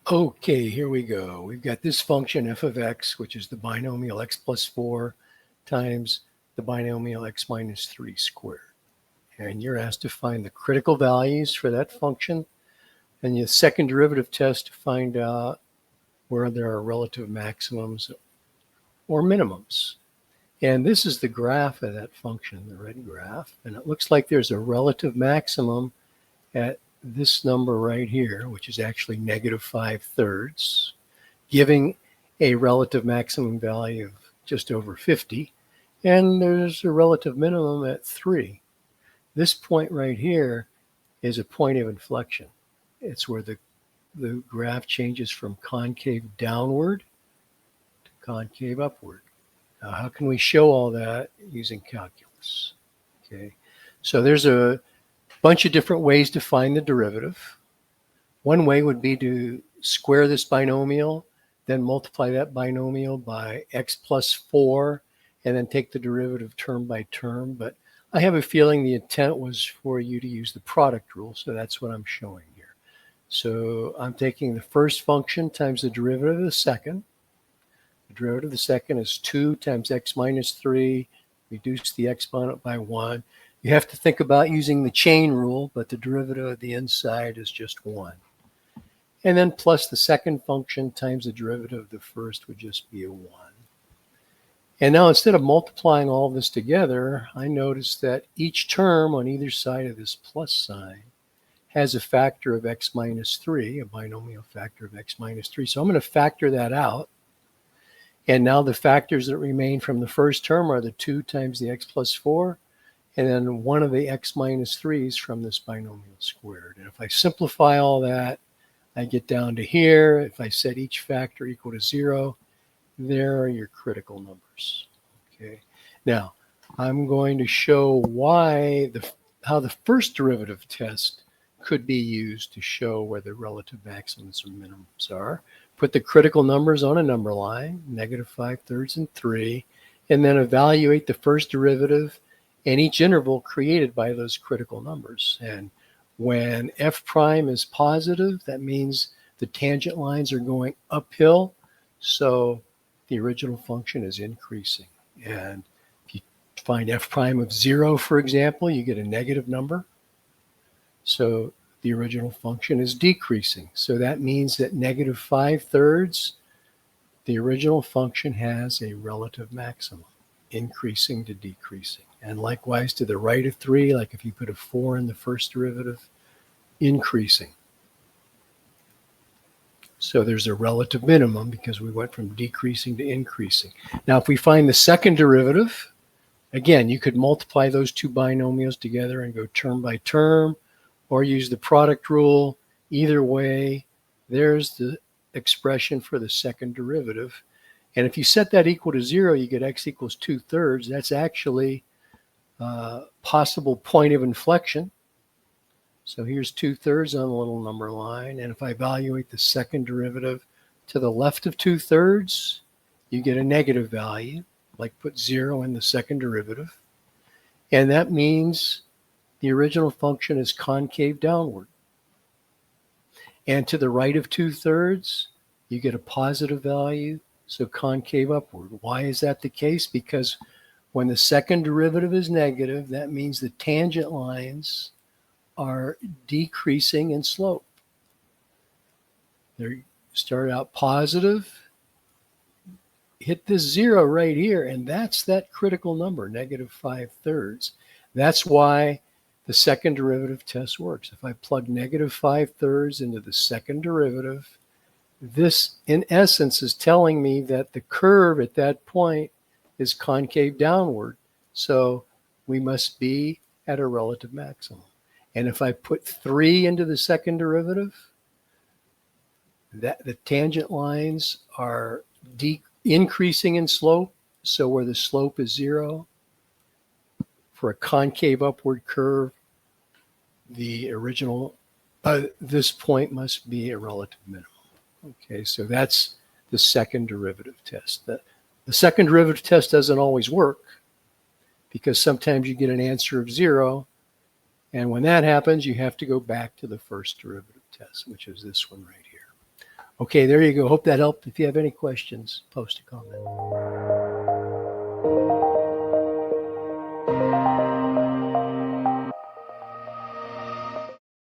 Okay, here we go. We've got this function f of x, which is the binomial x plus 4 times the binomial x minus 3 squared. And you're asked to find the critical values for that function and the second derivative test to find out where there are relative maximums or minimums. And this is the graph of that function, the red graph. And it looks like there's a relative maximum at this number right here, which is actually negative 5/3, giving a relative maximum value of just over 50. And there's a relative minimum at 3. This point right here is a point of inflection. It's where the graph changes from concave downward to concave upward. Now, how can we show all that using calculus? Okay, so there's a bunch of different ways to find the derivative. One way would be to square this binomial, then multiply that binomial by x plus 4, and then take the derivative term by term. But I have a feeling the intent was for you to use the product rule, so that's what I'm showing here. So I'm taking the first function times the derivative of the second. The derivative of the second is 2 times x minus 3, reduce the exponent by 1. You have to think about using the chain rule, but the derivative of the inside is just 1. And then plus the second function times the derivative of the first would just be a 1. And now instead of multiplying all this together, I notice that each term on either side of this plus sign has a factor of x minus 3, a binomial factor of x minus 3. So I'm going to factor that out. And now the factors that remain from the first term are the 2 times the x plus 4, and then one of the x minus 3's from this binomial squared. And if I simplify all that, I get down to here. If I set each factor equal to 0, there are your critical numbers. Okay. Now, I'm going to show how the first derivative test could be used to show where the relative maximums or minimums are. Put the critical numbers on a number line, negative 5/3 and 3, and then evaluate the first derivative and each interval created by those critical numbers. And when f prime is positive, that means the tangent lines are going uphill, so the original function is increasing. And if you find f prime of 0, for example, you get a negative number. So the original function is decreasing. So that means that negative 5/3, the original function has a relative maximum, increasing to decreasing. And likewise to the right of 3, like if you put a 4 in the first derivative, increasing. So there's a relative minimum because we went from decreasing to increasing. Now, if we find the second derivative, again, you could multiply those two binomials together and go term by term, or use the product rule. Either way, there's the expression for the second derivative. And if you set that equal to 0, you get x equals 2/3. That's actually a possible point of inflection. So here's 2/3 on the little number line. And if I evaluate the second derivative to the left of 2/3, you get a negative value, like put 0 in the second derivative. And that means the original function is concave downward. And to the right of 2/3, you get a positive value, so concave upward. Why is that the case? Because when the second derivative is negative, that means the tangent lines are decreasing in slope. They start out positive, hit this 0 right here, and that's that critical number, negative 5/3. That's why the second derivative test works. If I plug negative 5/3 into the second derivative, this in essence is telling me that the curve at that point is concave downward. So we must be at a relative maximum. And if I put 3 into the second derivative, the tangent lines are increasing in slope. So where the slope is 0, for a concave upward curve, the original, this point must be a relative minimum. Okay, so that's the second derivative test. The second derivative test doesn't always work because sometimes you get an answer of 0. And when that happens, you have to go back to the first derivative test, which is this one right here. Okay, there you go. Hope that helped. If you have any questions, post a comment.